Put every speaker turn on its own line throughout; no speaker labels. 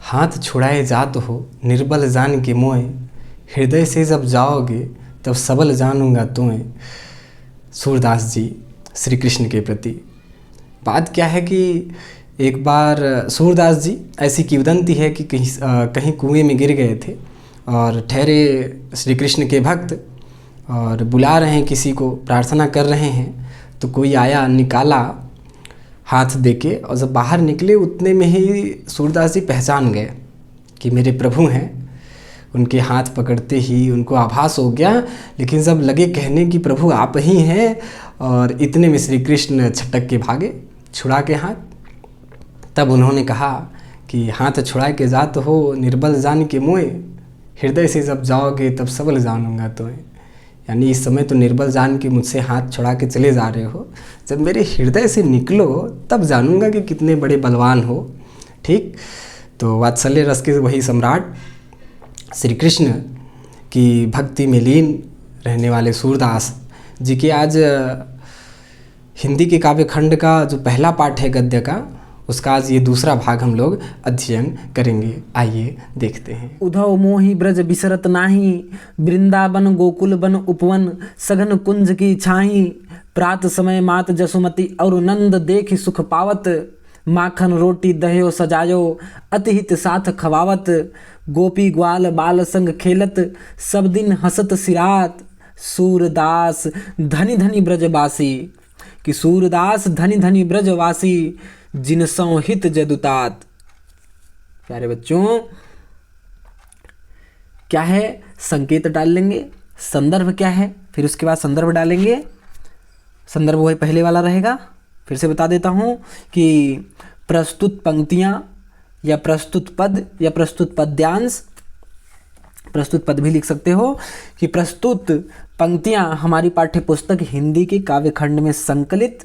हाथ छुड़ाए जात हो निर्बल जान के मोए, हृदय से जब जाओगे तब सबल जानूंगा तुम्हें। सूरदास जी श्री कृष्ण के प्रति। बात क्या है कि एक बार सूरदास जी, ऐसी किंवदंती है कि कहीं कुएं में गिर गए थे और ठहरे श्री कृष्ण के भक्त और बुला रहे हैं किसी को, प्रार्थना कर रहे हैं, तो कोई आया, निकाला हाथ देके, और जब बाहर निकले उतने में ही सूरदास जी पहचान गए कि मेरे प्रभु हैं। उनके हाथ पकड़ते ही उनको आभास हो गया, लेकिन जब लगे कहने कि प्रभु आप ही हैं, और इतने में श्री कृष्ण छटक के भागे छुड़ा के हाथ। तब उन्होंने कहा कि हाथ छुड़ा के जात हो निर्बल जान के मोए, हृदय से जब जाओगे तब सबल जानूंगा तुम्हें। यानी इस समय तो निर्बल जान के मुझसे हाथ छुड़ा के चले जा रहे हो, जब मेरे हृदय से निकलो तब जानूंगा कि कितने बड़े बलवान हो। ठीक, तो वात्सल्य रस के वही सम्राट श्री कृष्ण की भक्ति में लीन रहने वाले सूरदास जी के आज हिंदी के काव्य खंड का जो पहला पाठ है गद्य का, उसका आज ये दूसरा भाग हम लोग अध्ययन करेंगे। आइए देखते हैं।
उधव मोहि ब्रज बिसरत नाही, वृंदावन गोकुल बन उपवन, सघन कुंज की छाई, प्रात समय मात जसुमती और नंद देखि सुख पावत, माखन रोटी दह्यो सजायो अतिहित साथ खवावत, गोपी ग्वाल बाल संग खेलत सब दिन हसत सिरात, सूरदास धनी धनी ब्रजवासी, कि सूरदास धनी धनी ब्रजवासी, जिन संहित जदुतात। प्यारे बच्चों, क्या है, संकेत डाल लेंगे, संदर्भ क्या है, फिर उसके बाद संदर्भ डालेंगे। संदर्भ वही पहले वाला रहेगा। फिर से बता देता हूं कि प्रस्तुत पंक्तियां या प्रस्तुत पद या प्रस्तुत पद्यांश, प्रस्तुत पद भी लिख सकते हो, कि प्रस्तुत पंक्तियां हमारी पाठ्य पुस्तक हिंदी के काव्य खंड में संकलित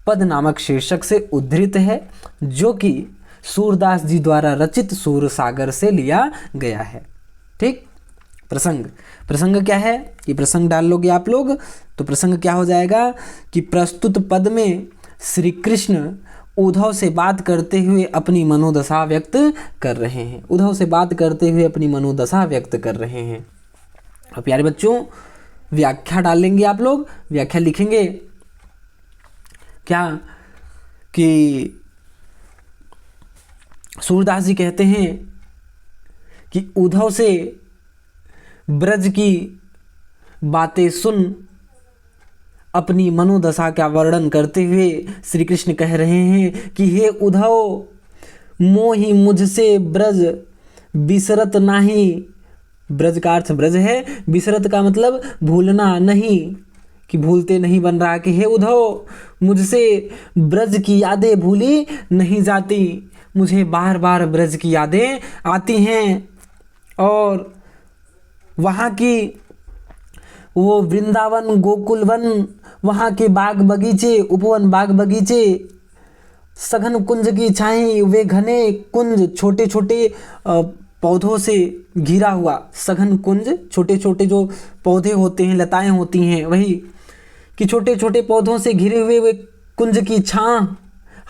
पद नामक शीर्षक से उद्धृत है, जो कि सूरदास जी द्वारा रचित सूर सागर से लिया गया है। ठीक, प्रसंग, प्रसंग क्या है, ये प्रसंग डाल लोगे आप लोग, तो प्रसंग क्या हो जाएगा कि प्रस्तुत पद में श्री कृष्ण उद्धव से बात करते हुए अपनी मनोदशा व्यक्त कर रहे हैं। उद्धव से बात करते हुए अपनी मनोदशा व्यक्त कर रहे हैं। और प्यारे बच्चों, व्याख्या डाल लेंगे आप लोग, व्याख्या लिखेंगे क्या कि सूरदास जी कहते हैं कि उद्धव से ब्रज की बातें सुन अपनी मनोदशा का वर्णन करते हुए श्री कृष्ण कह रहे हैं कि हे उद्धव, मोहि मुझसे ब्रज बिसरत नाही। ब्रज का अर्थ ब्रज है, बिसरत का मतलब भूलना नहीं, कि भूलते नहीं बन रहा, कि हे उद्धव, मुझसे ब्रज की यादें भूली नहीं जाती, मुझे बार बार ब्रज की यादें आती हैं, और वहाँ की वो वृंदावन गोकुल वन, वहाँ के बाग बगीचे, उपवन बाग बगीचे, सघन कुंज की छाई, वे घने कुंज, छोटे छोटे पौधों से घिरा हुआ सघन कुंज, छोटे छोटे जो पौधे होते हैं, लताएं होती हैं, वही कि छोटे छोटे पौधों से घिरे हुए वे कुंज की छां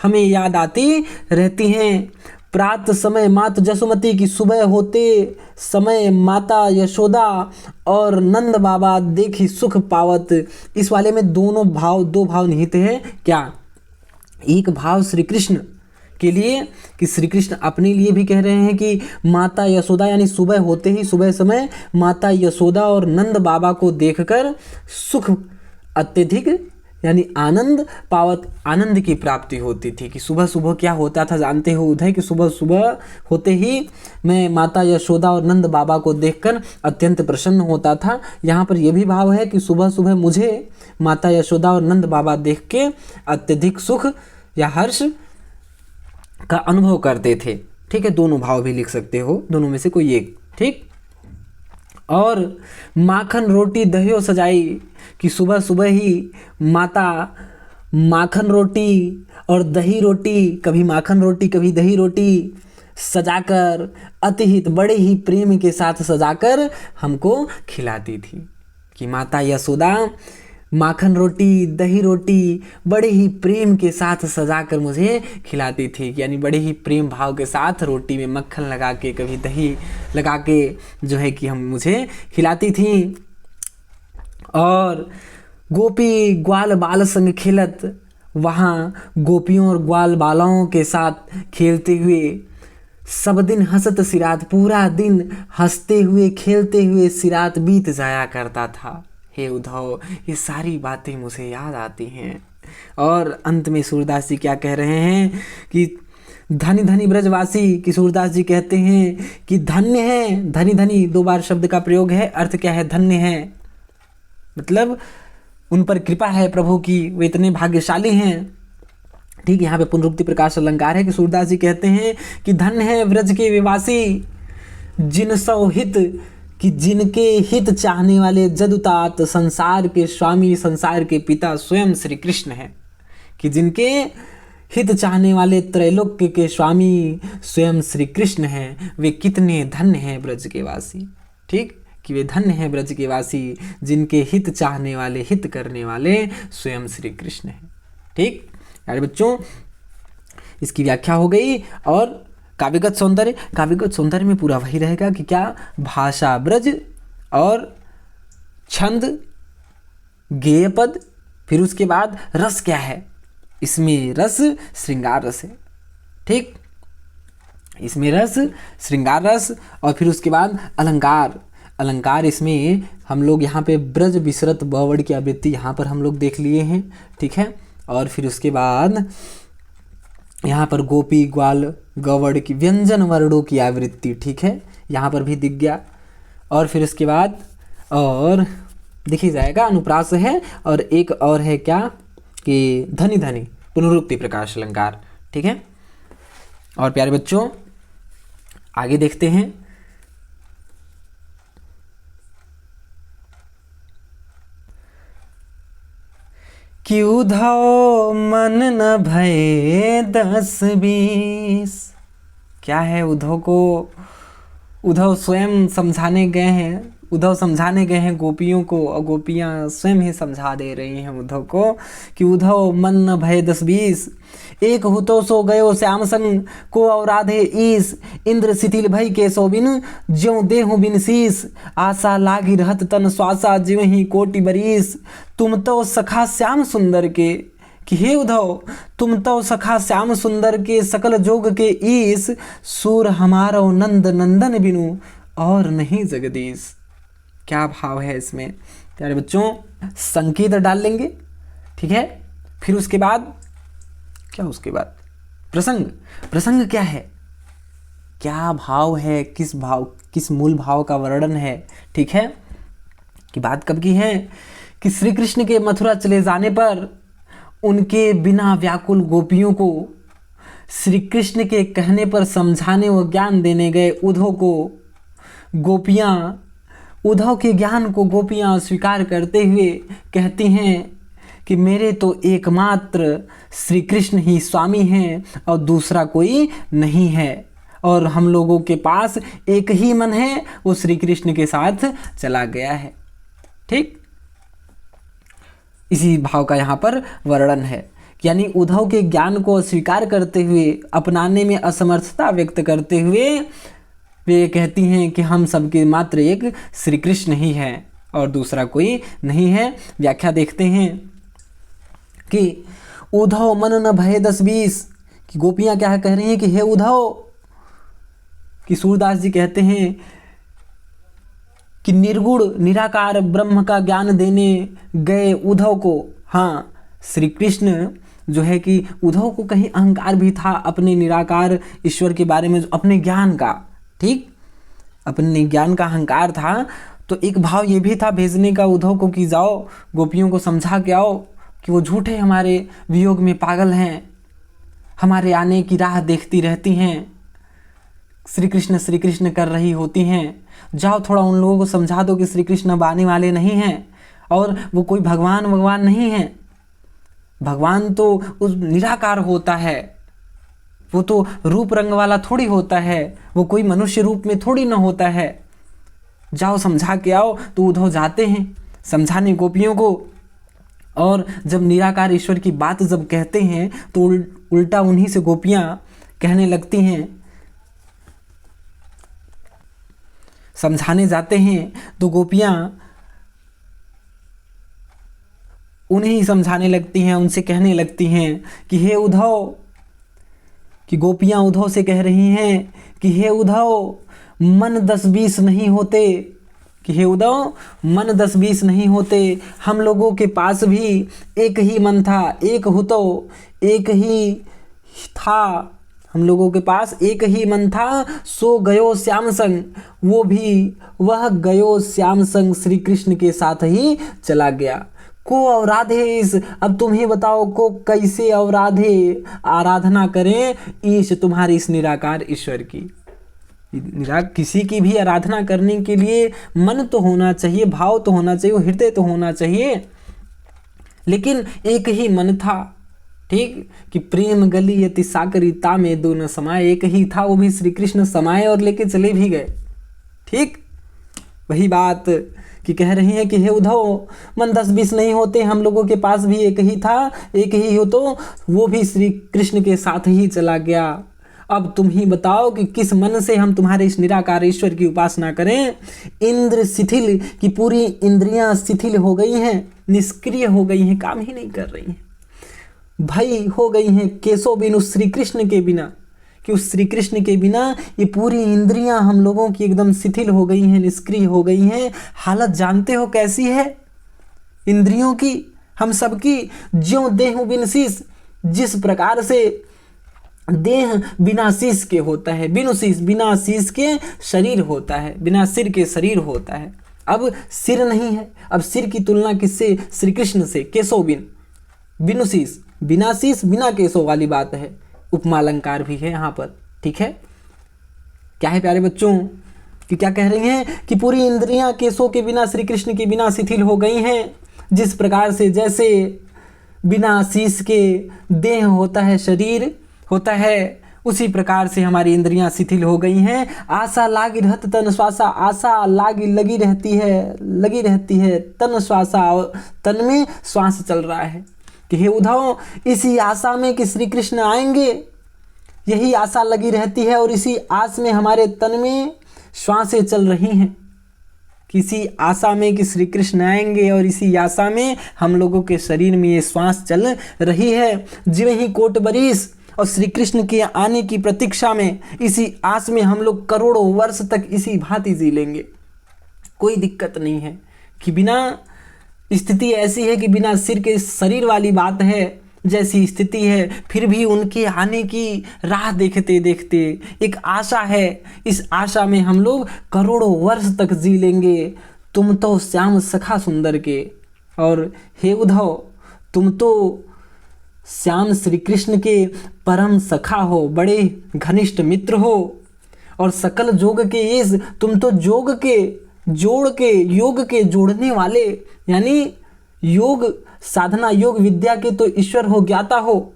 हमें याद आती रहती हैं। प्रात समय मात जसुमती, की सुबह होते समय माता यशोदा और नंद बाबा देखी सुख पावत। इस वाले में दो भाव निहित हैं। क्या, एक भाव श्री कृष्ण के लिए, कि श्री कृष्ण अपने लिए भी कह रहे हैं कि माता यशोदा, यानी सुबह होते ही, सुबह समय माता यशोदा और नंद बाबा को देखकर सुख अत्यधिक यानी आनंद पावत, आनंद की प्राप्ति होती थी। कि सुबह सुबह क्या होता था जानते हो उदय, कि सुबह सुबह होते ही मैं माता यशोदा और नंद बाबा को देखकर अत्यंत प्रसन्न होता था। यहाँ पर यह भी भाव है कि सुबह सुबह मुझे माता यशोदा और नंद बाबा देख के अत्यधिक सुख या हर्ष का अनुभव करते थे। ठीक है, दोनों भाव भी लिख सकते हो, दोनों में से कोई एक। ठीक, और माखन रोटी दह्यो सजाई, कि सुबह सुबह ही माता माखन रोटी और दही रोटी, कभी माखन रोटी कभी दही रोटी सजाकर, अतिहित बड़े ही प्रेम के साथ सजाकर हमको खिलाती थी। कि माता यशोदा माखन रोटी, दही रोटी बड़े ही प्रेम के साथ सजाकर मुझे खिलाती थी। यानी बड़े ही प्रेम भाव के साथ रोटी में मक्खन लगा के, कभी दही लगा के जो है कि हम मुझे खिलाती थी। और गोपी ग्वाल बाल संग खेलत, वहाँ गोपियों और ग्वाल बालाओं के साथ खेलते हुए सब दिन हंसत सिरात, पूरा दिन हंसते हुए खेलते हुए सिरात बीत जाया करता था। हे उद्धव, ये सारी बातें मुझे याद आती हैं। और अंत में सूरदास जी क्या कह रहे हैं कि धनी धनी ब्रजवासी, कि सूरदास जी कहते हैं कि धन्य है। धनी धनी 2 बार शब्द का प्रयोग है। अर्थ क्या है? धन्य है, मतलब उन पर कृपा है प्रभु की, वे इतने भाग्यशाली हैं। ठीक, यहाँ पे पुनरुक्ति प्रकाश अलंकार है कि सूरदास जी कहते हैं कि धन्य है व्रज के विवासी, जिन सौ हित, कि जिनके हित चाहने वाले जदुतात, संसार के स्वामी, संसार के पिता स्वयं श्री कृष्ण हैं। कि जिनके हित चाहने वाले त्रैलोक्य के स्वामी स्वयं श्री कृष्ण हैं, वे कितने धन्य हैं ब्रज के वासी। ठीक, कि वे धन्य हैं ब्रज के वासी, जिनके हित चाहने वाले, हित करने वाले स्वयं श्री कृष्ण हैं। ठीक यार बच्चों, इसकी व्याख्या हो गई। और काव्यगत सौंदर्य, काव्यगत सौंदर्य में पूरा वही रहेगा कि क्या भाषा ब्रज और छंद, गेय पद, फिर उसके बाद रस क्या है, इसमें रस श्रृंगार रस है। ठीक, इसमें रस श्रृंगार रस, और फिर उसके बाद अलंकार। अलंकार इसमें हम लोग यहाँ पे ब्रज विसरत बवड़ की आवृत्ति यहाँ पर हम लोग देख लिए हैं। ठीक है, और फिर उसके बाद यहाँ पर गोपी ग्वाल गवड़ की व्यंजन वर्णों की आवृत्ति। ठीक है, यहाँ पर भी दिख गया। और फिर उसके बाद और दिख ही जाएगा अनुप्रास है, और एक और है क्या कि धनी धनी पुनरुक्ति प्रकाश अलंकार। ठीक है, और प्यारे बच्चों आगे देखते हैं। कि उद्धव मन न भये 10-20। क्या है उद्धव को, उद्धव स्वयं समझाने गए हैं, उद्धव समझाने गए हैं गोपियों को, और गोपियाँ स्वयं ही समझा दे रही हैं उद्धव को कि उद्धव मन न भये 10-20, एक हुतो सो गयो श्याम संग को और राधे ईस, इंद्र शिथिल भई के सो बिन ज्यों देहु बिन शीस, आशा लागी रहत तन श्वासा जिव ही कोटि बरीस, तुम तो सखा श्याम सुंदर के, कि हे उद्धव तुम तो सखा श्याम सुंदर के, सकल जोग के ईस, सूर हमारो नंद नंदन बिनु और नहीं जगदीश। क्या भाव है इसमें प्यारे बच्चों, संकेत डाल लेंगे। ठीक है, फिर उसके बाद क्या, उसके बाद प्रसंग। प्रसंग क्या है, क्या भाव है, किस भाव, किस मूल भाव का वर्णन है। ठीक है, कि बात कब की है कि श्री कृष्ण के मथुरा चले जाने पर उनके बिना व्याकुल गोपियों को श्री कृष्ण के कहने पर समझाने व ज्ञान देने गए उद्धव को गोपियाँ, उद्धव के ज्ञान को गोपियाँ स्वीकार करते हुए कहती हैं कि मेरे तो एकमात्र श्री कृष्ण ही स्वामी हैं और दूसरा कोई नहीं है, और हम लोगों के पास एक ही मन है, वो श्री कृष्ण के साथ चला गया है। ठीक, इसी भाव का यहाँ पर वर्णन है। यानी उद्धव के ज्ञान को स्वीकार करते हुए, अपनाने में असमर्थता व्यक्त करते हुए वे कहती हैं कि हम सबके मात्र एक श्री कृष्ण ही हैं और दूसरा कोई नहीं है। व्याख्या देखते हैं कि उद्धव मन न भये 10-20, कि गोपियाँ क्या कह रही हैं कि हे उद्धव, कि सूरदास जी कहते हैं कि निर्गुण निराकार ब्रह्म का ज्ञान देने गए उद्धव को, हाँ श्री कृष्ण जो है कि उद्धव को कहीं अहंकार भी था अपने निराकार ईश्वर के बारे में, अपने ज्ञान का, ठीक, अपने ज्ञान का अहंकार था। तो एक भाव ये भी था भेजने का उद्धव को कि जाओ गोपियों को समझा के आओ कि वो झूठे हमारे वियोग में पागल हैं, हमारे आने की राह देखती रहती हैं, श्री कृष्ण कर रही होती हैं। जाओ थोड़ा उन लोगों को समझा दो कि श्री कृष्ण अब आने वाले नहीं हैं और वो कोई भगवान नहीं है। भगवान तो उस निराकार होता है, वो तो रूप रंग वाला थोड़ी होता है, वो कोई मनुष्य रूप में थोड़ी ना होता है। जाओ समझा के आओ। तो उद्धव जाते हैं समझाने गोपियों को, और जब निराकार ईश्वर की बात जब कहते हैं तो उल्टा उन्हीं से गोपियां कहने लगती हैं, समझाने जाते हैं तो गोपियां उन्हें ही समझाने लगती हैं, उनसे कहने लगती हैं कि हे उद्धव, कि गोपियां उद्धव से कह रही हैं कि हे उद्धव, मन 10-20 नहीं होते, कि हे उद्धव, मन 10-20 नहीं होते, हम लोगों के पास भी एक ही मन था, एक हुतो, एक ही था, हम लोगों के पास एक ही मन था, सो गयो श्याम संग, वो भी वह गयो श्याम संग श्री कृष्ण के साथ ही चला गया। को अवराधे इस, अब तुम ही बताओ को कैसे अवराधे, आराधना करें ईश तुम्हारी इस निराकार ईश्वर की। किसी की भी आराधना करने के लिए मन तो होना चाहिए, भाव तो होना चाहिए, हृदय तो होना चाहिए, लेकिन एक ही मन था, ठीक, कि प्रेम गली यति साकरिता में दोनों समाये, एक ही था, वो भी श्री कृष्ण समाये और लेके चले भी गए। ठीक, वही बात कि कह रही हैं कि हे उद्धव, मन 10-20 नहीं होते, हम लोगों के पास भी एक ही था, एक ही हो, तो वो भी श्री कृष्ण के साथ ही चला गया। अब तुम ही बताओ कि किस मन से हम तुम्हारे इस निराकार ईश्वर की उपासना करें। इंद्र शिथिल, की पूरी इंद्रियां शिथिल हो गई हैं, निष्क्रिय हो गई हैं, काम ही नहीं कर रही हैं, भय हो गई हैं, केशव बिनु, श्री कृष्ण के बिना, कि उस श्री कृष्ण के बिना ये पूरी इंद्रियां हम लोगों की एकदम शिथिल हो गई हैं, निष्क्रिय हो गई हैं। हालत जानते हो कैसी है इंद्रियों की, हम सबकी, ज्यों देहु बिन शीस, जिस प्रकार से देह बिना शीश के होता है, बिनु शीश, बिना शीश के शरीर होता है, बिना सिर के शरीर होता है। अब सिर नहीं है, अब सिर की तुलना किससे, श्री कृष्ण से, केशव बिन, बिनु शीश, बिना शीश बिना केशव वाली बात है, उपमा अलंकार भी है यहाँ पर। ठीक है, क्या है प्यारे बच्चों, कि क्या कह रही हैं कि पूरी इंद्रियां केशों के बिना, श्री कृष्ण के बिना शिथिल हो गई हैं, जिस प्रकार से जैसे बिना शीश के देह होता है, शरीर होता है, उसी प्रकार से हमारी इंद्रियां शिथिल हो गई हैं। आशा लागी रहत तन श्वासा, आशा लगी रहती है तन श्वासा, तन में श्वास चल रहा है, कि हे उद्धव, इसी आशा में कि श्री कृष्ण आएंगे, यही आशा लगी रहती है, और इसी आस में हमारे तन में श्वासें चल रही हैं, किसी आशा में कि श्री कृष्ण आएंगे, और इसी आशा में हम लोगों के शरीर में ये श्वास चल रही है। जिਵੇਂ ही कोट बरिस, और श्री कृष्ण के आने की प्रतीक्षा में, इसी आस में हम लोग करोड़ों वर्ष तक इसी भांति जी लेंगे, कोई दिक्कत नहीं है। कि बिना स्थिति ऐसी है कि बिना सिर के शरीर वाली बात है, जैसी स्थिति है, फिर भी उनके आने की राह देखते देखते एक आशा है, इस आशा में हम लोग करोड़ों वर्ष तक जी लेंगे। तुम तो श्याम सखा सुंदर के, और हे उद्धव, तुम तो श्याम श्री कृष्ण के परम सखा हो, बड़े घनिष्ठ मित्र हो, और सकल जोग के इस, तुम तो योग के जोड़ने वाले, यानी योग साधना, योग विद्या के तो ईश्वर हो, ज्ञाता हो,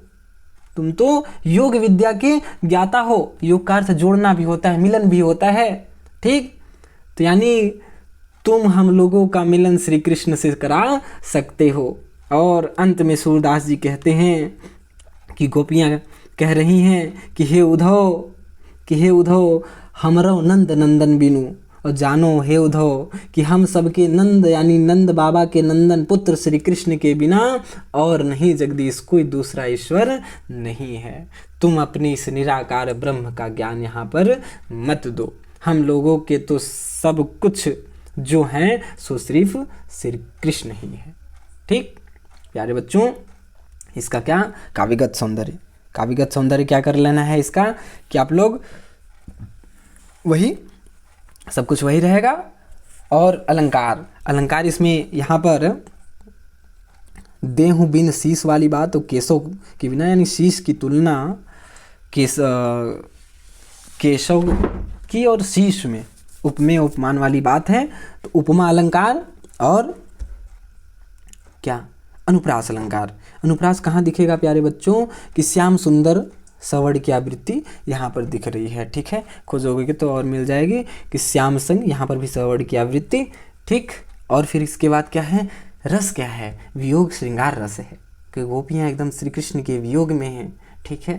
तुम तो योग विद्या के ज्ञाता हो। योग का अर्थ जोड़ना भी होता है, मिलन भी होता है। ठीक, तो यानी तुम हम लोगों का मिलन श्री कृष्ण से करा सकते हो। और अंत में सूरदास जी कहते हैं कि गोपियां कह रही हैं कि हे उद्धव, हमरो नंद नंदन बिनु, और जानो हे उद्धव कि हम सबके नंद, यानी नंद बाबा के नंदन पुत्र श्री कृष्ण के बिना और नहीं जगदीश कोई दूसरा ईश्वर नहीं है। तुम अपनी इस निराकार ब्रह्म का ज्ञान यहाँ पर मत दो, हम लोगों के तो सब कुछ जो हैं सो सिर्फ श्री कृष्ण ही है। ठीक प्यारे बच्चों, इसका क्या काव्यगत सौंदर्य क्या कर लेना है इसका, कि आप लोग वही सब कुछ वही रहेगा। और अलंकार इसमें यहाँ पर देहु बिन शीश वाली बात, तो केशव के बिना, यानी शीश की तुलना केशव की और शीश में उपमेय उपमान वाली बात है। तो उपमा अलंकार और क्या अनुप्रास अलंकार। अनुप्रास कहाँ दिखेगा प्यारे बच्चों, कि श्याम सुंदर सवर्ण की आवृत्ति यहाँ पर दिख रही है। ठीक है, खोजोगे तो और मिल जाएगी कि श्याम संग, यहाँ पर भी सवर्ण की आवृत्ति। ठीक, और फिर इसके बाद क्या है, रस क्या है? वियोग श्रृंगार रस है कि गोपियाँ एकदम श्री कृष्ण के वियोग में हैं, ठीक है।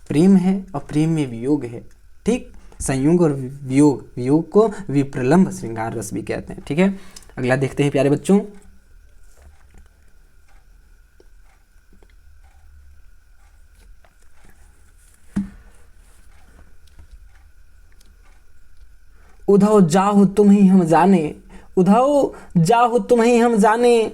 प्रेम है और प्रेम में वियोग है, ठीक। संयोग और वियोग, वियोग को विप्रलंभ श्रृंगार रस भी कहते हैं, ठीक है। अगला देखते हैं प्यारे बच्चों। उधौ जाहु तुम ही हम जाने, उधौ जाहु तुम ही हम जाने,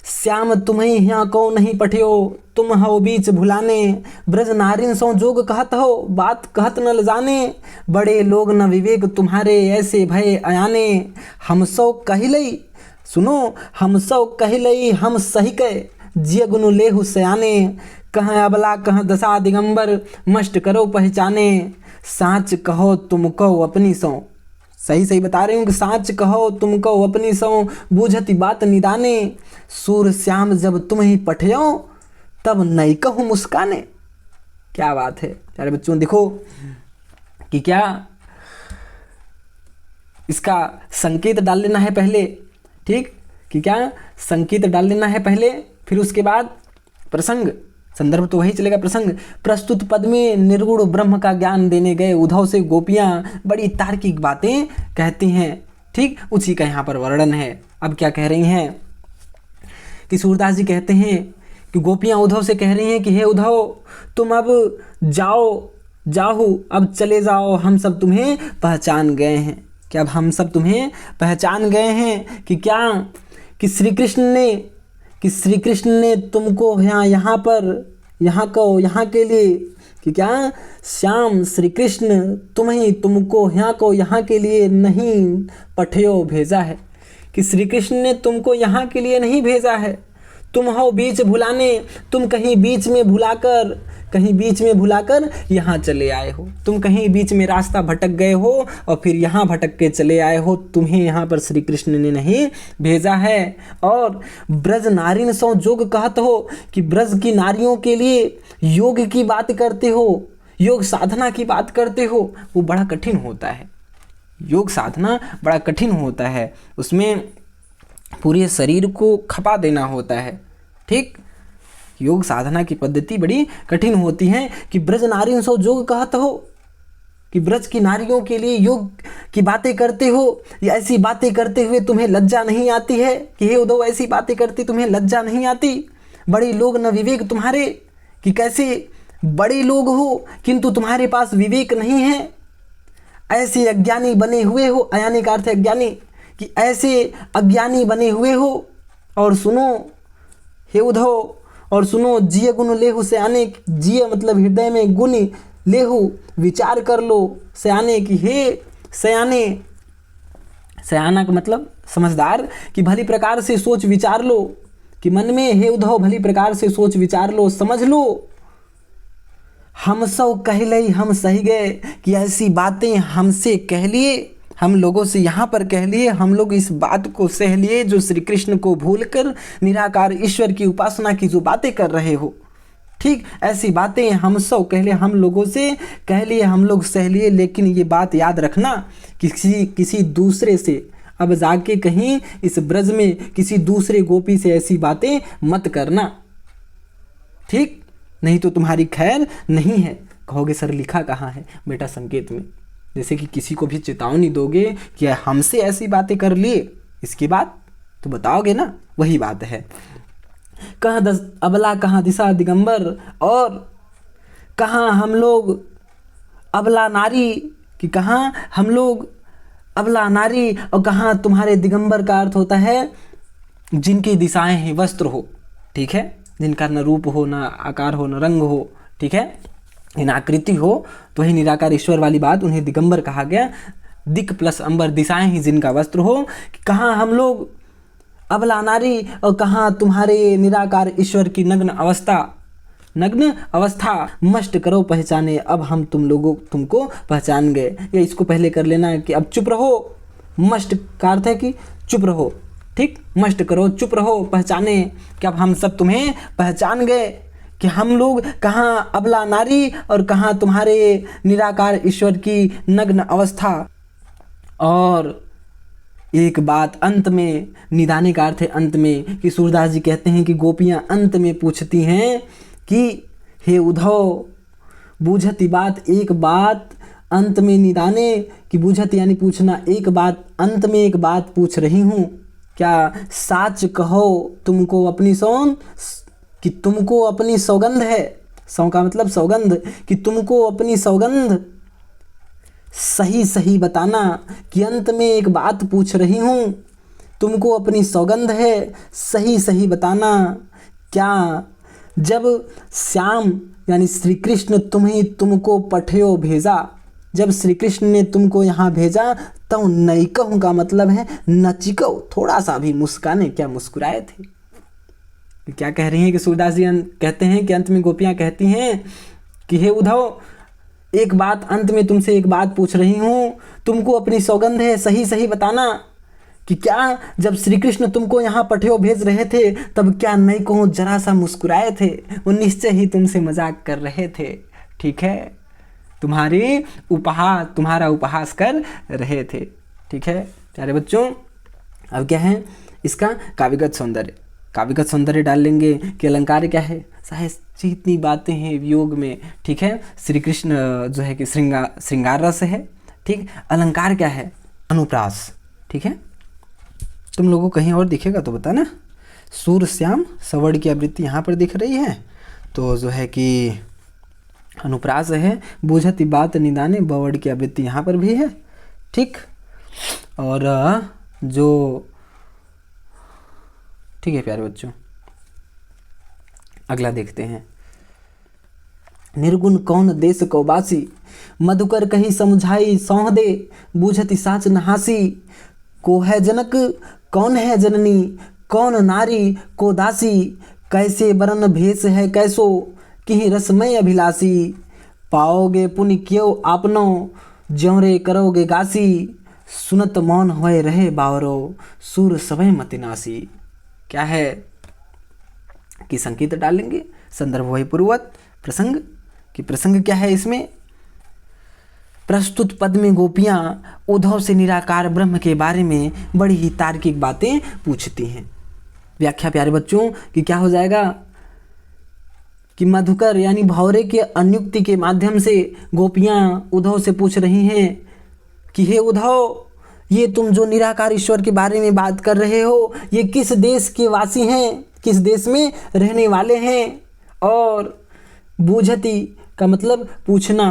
श्याम तुम्हें यहाँ को नहीं पठियो, तुम हो बीच भुलाने, ब्रज नारिन सो जोग कहत हो, बात कहत न जाने, बड़े लोग न विवेक तुम्हारे, ऐसे भय अयाने, हम सौ कहिलई, सुनो, हम सौ कहिलई हम सही कह, जिय गुनु लेहु सयाने, कहाँ अबला कहाँ दशा दिगंबर, मस्ट करो पहचाने, साँच कहो तुमको अपनी सौ, सही सही बता रही हूँ कि साँच कहो तुमको अपनी सौ, बूझती बात निदाने, सूर श्याम जब तुम ही पठियो, तब नई कहूँ मुस्काने। क्या बात है प्यारे बच्चों, देखो कि क्या इसका संकेत डाल लेना है पहले, ठीक, कि क्या संकेत डाल लेना है पहले, फिर उसके बाद प्रसंग, संदर्भ तो वही चलेगा प्रसंग। प्रस्तुत पद में निर्गुण ब्रह्म का ज्ञान देने गए उद्धव से गोपियाँ बड़ी तार्किक बातें कहती हैं, ठीक, उसी का यहाँ पर वर्णन है। अब क्या कह रही हैं कि सूरदास जी कहते हैं कि गोपियाँ उद्धव से कह रही हैं कि हे उद्धव, तुम अब जाओ, अब चले जाओ, हम सब तुम्हें पहचान गए हैं। कि अब हम सब तुम्हें पहचान गए हैं कि क्या, कि श्री कृष्ण ने तुमको यहाँ के लिए, कि क्या श्याम श्री कृष्ण तुमको यहाँ के लिए नहीं पठियो भेजा है, कि श्री कृष्ण ने तुमको यहाँ के लिए नहीं भेजा है, तुम हो बीच भुलाने, तुम कहीं बीच में भुलाकर यहाँ चले आए हो, तुम कहीं बीच में रास्ता भटक गए हो और फिर यहाँ भटक के चले आए हो, तुम्हें यहाँ पर श्री कृष्ण ने नहीं भेजा है। और ब्रज नारिन सो जोग कहत हो, कि ब्रज की नारियों के लिए योग की बात करते हो, योग साधना की बात करते हो, वो बड़ा कठिन होता है। योग साधना बड़ा कठिन होता है, उसमें पूरे शरीर को खपा देना होता है, ठीक। योग साधना की पद्धति बड़ी कठिन होती है। कि ब्रज नारियों सो जोग कहत हो, कि ब्रज की नारियों के लिए योग की बातें करते हो, या ऐसी बातें करते हुए तुम्हें लज्जा नहीं आती है, कि हे उद्धव ऐसी बातें करती तुम्हें लज्जा नहीं आती, बड़े लोग न विवेक तुम्हारे, कि कैसे बड़े लोग हो किंतु तुम्हारे पास विवेक नहीं है, ऐसे अज्ञानी बने हुए हो, अयानी का अर्थ है अज्ञानी, कि ऐसे अज्ञानी बने हुए हो। और सुनो हे उद्धव, और सुनो, जिय गुण लेहु सयाने, जिय मतलब हृदय में, गुण लेहु विचार कर लो, सयाने की हे सयाने, सयाना का मतलब समझदार, कि भली प्रकार से सोच विचार लो, कि मन में हे उद्धव भली प्रकार से सोच विचार लो, समझ लो। हम सब कह लई हम सही गए, कि ऐसी बातें हमसे कह लिए, हम लोगों से यहाँ पर कह लिए, हम लोग इस बात को सह लिए जो श्री कृष्ण को भूलकर निराकार ईश्वर की उपासना की जो बातें कर रहे हो, ठीक, ऐसी बातें हम सब कह लिए, हम लोगों से कह लिए, हम लोग सह लिए। लेकिन ये बात याद रखना, किसी दूसरे से अब जाके कहीं इस ब्रज में किसी दूसरे गोपी से ऐसी बातें मत करना, ठीक, नहीं तो तुम्हारी खैर नहीं है। कहोगे सर लिखा कहाँ है? बेटा संकेत में, जैसे कि किसी को भी चेतावनी दोगे कि हमसे ऐसी बातें कर लिए, इसके बाद तो बताओगे ना, वही बात है। कहाँ अबला कहाँ दिशा दिगंबर, और कहाँ हम लोग अबला नारी, कि कहाँ हम लोग अबला नारी, और कहाँ तुम्हारे दिगंबर का अर्थ होता है जिनकी दिशाएं हैं, वस्त्र हो, ठीक है, जिनका न रूप हो, न आकार हो, न रंग हो, ठीक है, इन आकृति हो, तो वही निराकार ईश्वर वाली बात, उन्हें दिगंबर कहा गया। दिक प्लस अंबर, दिशाएं ही जिनका वस्त्र हो, कि कहाँ हम लोग अबला नारी, और कहाँ तुम्हारे निराकार ईश्वर की नग्न अवस्था मस्ट करो पहचाने, अब हम तुमको पहचान गए। या इसको पहले कर लेना कि अब चुप रहो, मस्ट का अर्थ है कि चुप रहो, ठीक, मस्ट करो चुप रहो पहचाने, कि अब हम सब तुम्हें पहचान गए, कि हम लोग कहाँ अबला नारी और कहाँ तुम्हारे निराकार ईश्वर की नग्न अवस्था। और एक बात अंत में, निदाने का अर्थ है अंत में, कि सूरदास जी कहते हैं कि गोपियां अंत में पूछती हैं कि हे उद्धव बूझती बात, एक बात अंत में निदाने कि बूझत यानी पूछना, एक बात अंत में एक बात पूछ रही हूँ, क्या साच कहो तुमको अपनी सौन, कि तुमको अपनी सौगंध है, सौ का मतलब सौगंध, कि तुमको अपनी सौगंध सही सही बताना, कि अंत में एक बात पूछ रही हूँ, तुमको अपनी सौगंध है सही सही बताना, क्या जब श्याम यानी श्री कृष्ण तुमको पठयो भेजा, जब श्री कृष्ण ने तुमको यहाँ भेजा तो नैकहु का मतलब है नचिको, थोड़ा सा भी मुस्काने, क्या मुस्कुराए थे। क्या कह रही हैं कि सूरदास जी कहते हैं कि अंत में गोपियाँ कहती हैं कि हे उद्धव एक बात अंत में तुमसे एक बात पूछ रही हूँ, तुमको अपनी सौगंध है सही सही बताना, कि क्या जब श्री कृष्ण तुमको यहाँ पठयो भेज रहे थे तब क्या नैको जरा सा मुस्कुराए थे, वो निश्चय ही तुमसे मजाक कर रहे थे, ठीक है, तुम्हारा उपहास कर रहे थे, ठीक है प्यारे बच्चों। अब क्या है इसका काव्यगत सौंदर्य, काव्यगत सौंदर्य डाल लेंगे कि अलंकार क्या है, साहित्य इतनी बातें हैं वियोग में, ठीक है, श्री कृष्ण जो है कि श्रृंगार रस है, ठीक, अलंकार क्या है, अनुप्रास, ठीक है, तुम लोगों को कहीं और दिखेगा तो बताना, सूर श्याम सवर्ण की आवृत्ति यहाँ पर दिख रही है, तो जो है कि अनुप्रास है, बूझती बात निदाने बवड़ की आवृत्ति यहाँ पर भी है, ठीक, और जो ठीक है प्यारे बच्चों अगला देखते हैं। निर्गुण कौन देश को बासी, मधुकर कही समझाई सौह दे, बूझती साच नहासी, को है जनक कौन है जननी, कौन नारी को दासी, कैसे बरन भेष है कैसो, कि रसमय अभिलाषी, पाओगे पुण्य क्यों आपनो, ज्योरे करोगे गासी, सुनत मौन होए रहे बावरो, सूर सभय मतिनासी। क्या है कि संकेत डालेंगे, संदर्भ वही पूर्वत प्रसंग, कि प्रसंग क्या है इसमें, प्रस्तुत पद में गोपियां उद्धव से निराकार ब्रह्म के बारे में बड़ी ही तार्किक बातें पूछती हैं। व्याख्या प्यारे बच्चों कि क्या हो जाएगा कि मधुकर यानी भौरे के अनुक्ति के माध्यम से गोपियां उद्धव से पूछ रही हैं कि हे उद्धव, ये तुम जो निराकार ईश्वर के बारे में बात कर रहे हो, ये किस देश के वासी हैं, किस देश में रहने वाले हैं, और बूझती का मतलब पूछना,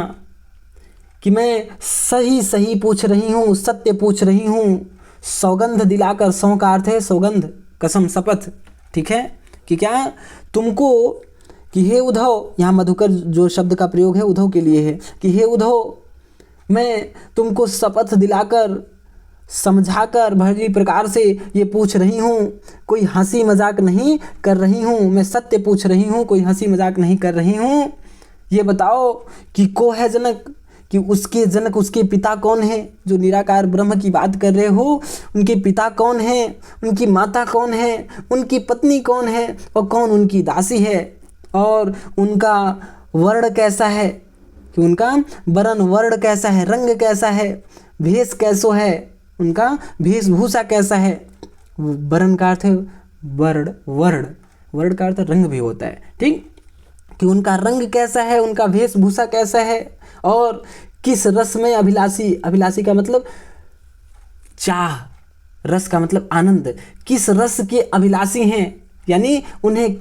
कि मैं सही सही पूछ रही हूँ, सत्य पूछ रही हूँ, सौगंध दिलाकर, सौ का अर्थ है सौगंध, कसम शपथ, ठीक है, कि क्या तुमको, कि हे उद्धव, यहाँ मधुकर जो शब्द का प्रयोग है उद्धव के लिए है, कि हे उद्धव मैं तुमको शपथ दिलाकर समझाकर भली प्रकार से ये पूछ रही हूँ, कोई हंसी मजाक नहीं कर रही हूँ, मैं सत्य पूछ रही हूँ, कोई हंसी मजाक नहीं कर रही हूँ। ये बताओ कि को है जनक, कि उसके जनक उसके पिता कौन है, जो निराकार ब्रह्म की बात कर रहे हो उनके पिता कौन है, उनकी माता कौन है, उनकी पत्नी कौन है, और कौन उनकी दासी है, और उनका वर्ण कैसा है, कि उनका वरण वर्ण कैसा है, रंग कैसा है, भेष कैसो है, उनका वेशभूषा कैसा है। वर्ण का अर्थ है वर्ण, वर्ण का अर्थ रंग भी होता है, ठीक, कि उनका रंग कैसा है, उनका वेशभूषा कैसा है, और किस रस में अभिलाषी, अभिलाषी का मतलब चाह, रस का मतलब आनंद, किस रस के अभिलाषी हैं, यानी उन्हें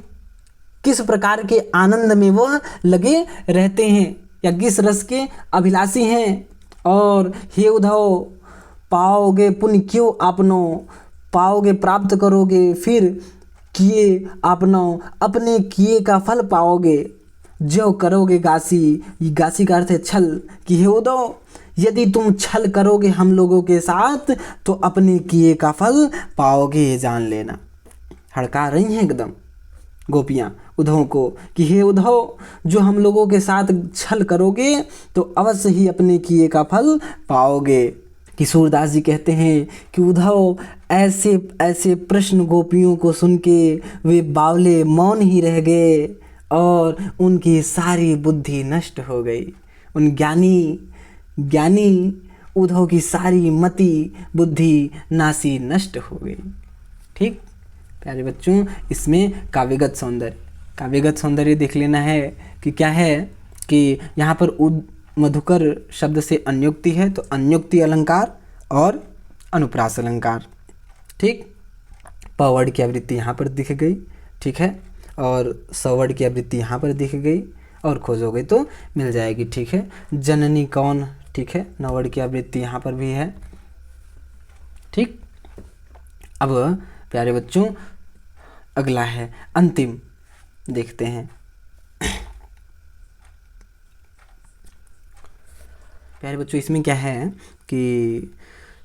किस प्रकार के आनंद में वह लगे रहते हैं, या किस रस के अभिलाषी हैं। और हे उद्धव पाओगे पुण्य क्यों आपनो, पाओगे प्राप्त करोगे, फिर किए आपनो अपने किए का फल पाओगे, जो करोगे गासी, ये गासी का अर्थ है छल, कि हे उद्धव यदि तुम छल करोगे हम लोगों के साथ तो अपने किए का फल पाओगे, ये जान लेना। हड़का रही हैं एकदम गोपियाँ उद्धव को कि हे उद्धव जो हम लोगों के साथ छल करोगे तो अवश्य ही अपने किए का फल पाओगे। कि सूरदास जी कहते हैं कि उद्धव ऐसे ऐसे प्रश्न गोपियों को सुन के वे बावले मौन ही रह गए और उनकी सारी बुद्धि नष्ट हो गई। उन ज्ञानी उद्धव की सारी मति बुद्धि नासी नष्ट हो गई। ठीक प्यारे बच्चों, इसमें काव्यगत सौंदर्य देख लेना है कि क्या है कि यहाँ पर मधुकर शब्द से अन्योक्ति है, तो अन्योक्ति अलंकार और अनुप्रास अलंकार। ठीक, पवर्ड की आवृत्ति यहाँ पर दिख गई, ठीक है, और सवर्ड की आवृत्ति यहाँ पर दिख गई, और खोजोगे तो मिल जाएगी। ठीक है, जननी कौन, ठीक है, नवर्ड की आवृत्ति यहाँ पर भी है। ठीक, अब प्यारे बच्चों अगला है अंतिम, देखते हैं। प्यारे बच्चों इसमें क्या है कि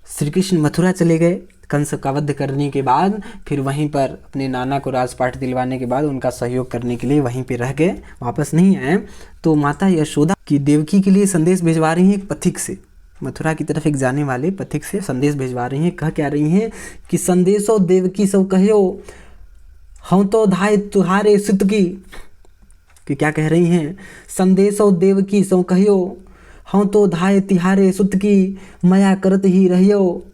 श्री कृष्ण मथुरा चले गए कंस का वध करने के बाद, फिर वहीं पर अपने नाना को राजपाट दिलवाने के बाद उनका सहयोग करने के लिए वहीं पे रह गए, वापस नहीं आए। तो माता यशोदा की देवकी के लिए संदेश भिजवा रही हैं एक पथिक से, मथुरा की तरफ एक जाने वाले पथिक से संदेश भिजवा रही हैं। कह क्या रही हैं कि संदेशो देवकी सब कहो हम तो धाय तुहारे सुत की, कि क्या कह रही हैं, संदेशो देवकी सब कहो हम तो धाय तिहारे सुत की, मया करत ही रहियो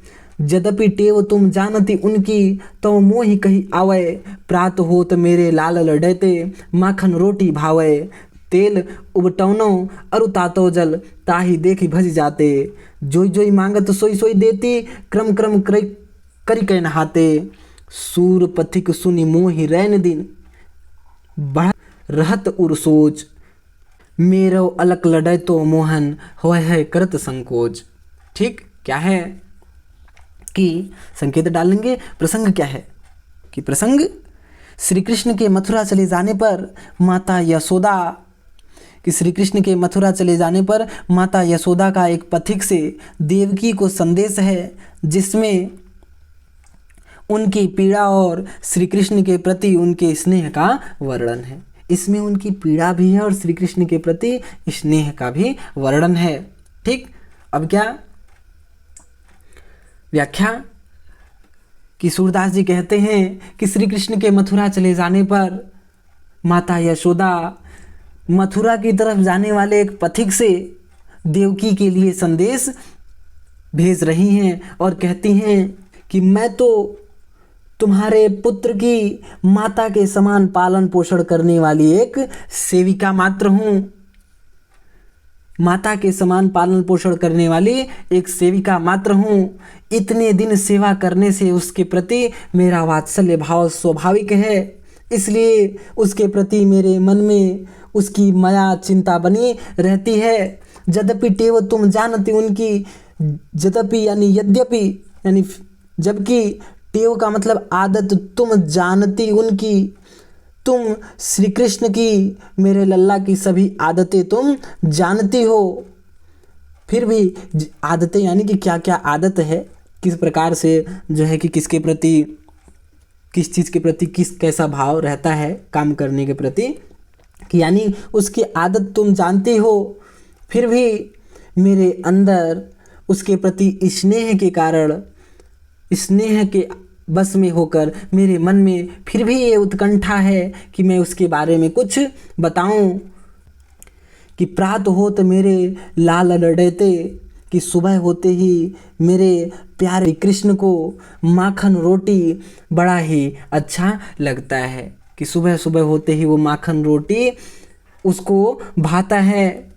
यद्यपि टेव तुम जानती उनकी, तो मोहि कही आवे प्रात होत मेरे लाल लडैते, माखन रोटी भावे तेल उबटौनो अरु तातो जल, ताही देखी भज जाते, जोई जोई मांगत सोई सोई देती, क्रम क्रम करी कै नहाते, सूर पथिक सुनि मोहि रैन दिन, बढ़ रहत उर सोच, मेरो अलक लड़ै तो मोहन होय है करत संकोच। ठीक, क्या है कि संकेत डालेंगे। प्रसंग क्या है कि प्रसंग श्री कृष्ण के मथुरा चले जाने पर माता यशोदा, कि श्री कृष्ण के मथुरा चले जाने पर माता यशोदा का एक पथिक से देवकी को संदेश है, जिसमें उनकी पीड़ा और श्री कृष्ण के प्रति उनके स्नेह का वर्णन है। इसमें उनकी पीड़ा भी है और श्री कृष्ण के प्रति स्नेह का भी वर्णन है। ठीक, अब क्या व्याख्या कि सूरदास जी कहते हैं कि श्री कृष्ण के मथुरा चले जाने पर माता यशोदा मथुरा की तरफ जाने वाले एक पथिक से देवकी के लिए संदेश भेज रही हैं और कहती हैं कि मैं तो तुम्हारे पुत्र की माता के समान पालन पोषण करने वाली एक सेविका मात्र हूँ, माता के समान पालन पोषण करने वाली एक सेविका मात्र हूँ। इतने दिन सेवा करने से उसके प्रति मेरा वात्सल्य भाव स्वाभाविक है, इसलिए उसके प्रति मेरे मन में उसकी माया चिंता बनी रहती है। यद्यपि टेव तुम जानती उनकी, यद्यपि यानी यद्यपि यानी जबकि टेव का मतलब आदत, तुम जानती उनकी, तुम श्री कृष्ण की मेरे लल्ला की सभी आदतें तुम जानती हो। फिर भी आदतें यानी कि क्या क्या आदत है, किस प्रकार से जो है कि किसके प्रति, किस चीज़ के प्रति किस कैसा भाव रहता है काम करने के प्रति, कि यानी उसकी आदत तुम जानती हो, फिर भी मेरे अंदर उसके प्रति स्नेह के कारण, स्नेह के बस में होकर मेरे मन में फिर भी ये उत्कंठा है कि मैं उसके बारे में कुछ बताऊं। कि प्रात होत मेरे लाल लड़ते, कि सुबह होते ही मेरे प्यारे कृष्ण को माखन रोटी बड़ा ही अच्छा लगता है, कि सुबह सुबह होते ही वो माखन रोटी उसको भाता है।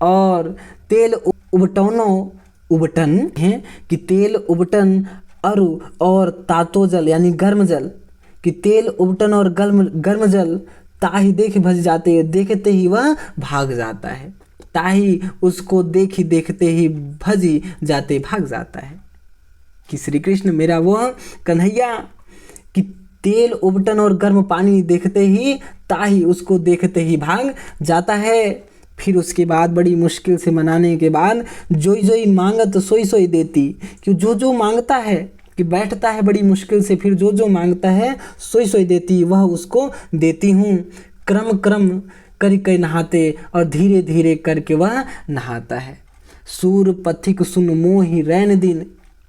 और तेल उबटन है कि तेल उबटन अरु और तातो जल यानी गर्म जल, कि तेल उबटन और गर्म जल ताही देख भज जाते, देखते ही वह भाग जाता है, ताही उसको देखते ही भजी जाते भाग जाता है। कि श्री कृष्ण मेरा वह कन्हैया कि तेल उबटन और गर्म पानी देखते ही ताही उसको देखते ही भाग जाता है। फिर उसके बाद बड़ी मुश्किल से मनाने के बाद जोई जोई मांगत सोई सोई देती, कि जो जो मांगता है, कि बैठता है बड़ी मुश्किल से, फिर जो जो मांगता है सोई सोई देती, वह उसको देती हूँ। क्रम क्रम करके नहाते और धीरे धीरे करके वह नहाता है। सूर पथिक सुन मोहि रैन दिन,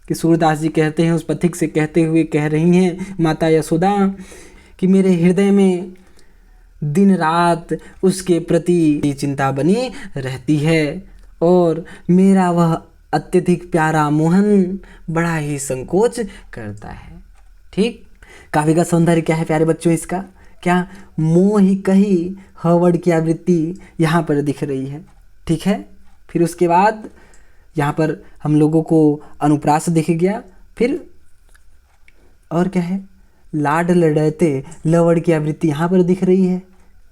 कि सूरदास जी कहते हैं उस पथिक से कहते हुए कह रही हैं माता यशोदा कि मेरे हृदय में दिन रात उसके प्रति चिंता बनी रहती है और मेरा वह अत्यधिक प्यारा मोहन बड़ा ही संकोच करता है। ठीक, काव्य का सौंदर्य क्या है प्यारे बच्चों? इसका क्या मोह ही कही हवड़ की आवृत्ति यहाँ पर दिख रही है। ठीक है, फिर उसके बाद यहाँ पर हम लोगों को अनुप्रास दिख गया। फिर और क्या है? लाड लड़ते लवड़ की आवृत्ति यहाँ पर दिख रही है।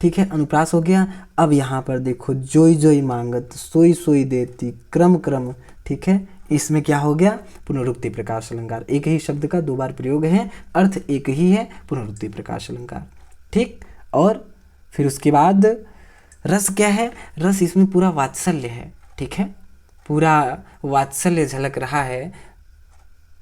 ठीक है, अनुप्रास हो गया। अब यहाँ पर देखो, जोई जोई मांगत सोई सोई देती क्रम क्रम। ठीक है, इसमें क्या हो गया? पुनरुक्ति प्रकाश अलंकार। एक ही शब्द का दो बार प्रयोग है, अर्थ एक ही है, पुनरुक्ति प्रकाश अलंकार। ठीक, और फिर उसके बाद रस क्या है? रस इसमें पूरा वात्सल्य है। ठीक है, पूरा वात्सल्य झलक रहा है।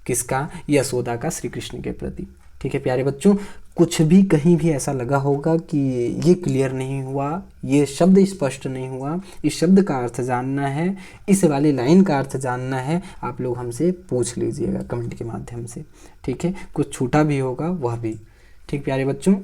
किसका? यशोदा का श्री कृष्ण के प्रति। ठीक है प्यारे बच्चों, कुछ भी कहीं भी ऐसा लगा होगा कि ये क्लियर नहीं हुआ, ये शब्द स्पष्ट नहीं हुआ, इस शब्द का अर्थ जानना है, इस वाली लाइन का अर्थ जानना है, आप लोग हमसे पूछ लीजिएगा कमेंट के माध्यम से। ठीक है, कुछ छूटा भी होगा वह भी। ठीक प्यारे बच्चों,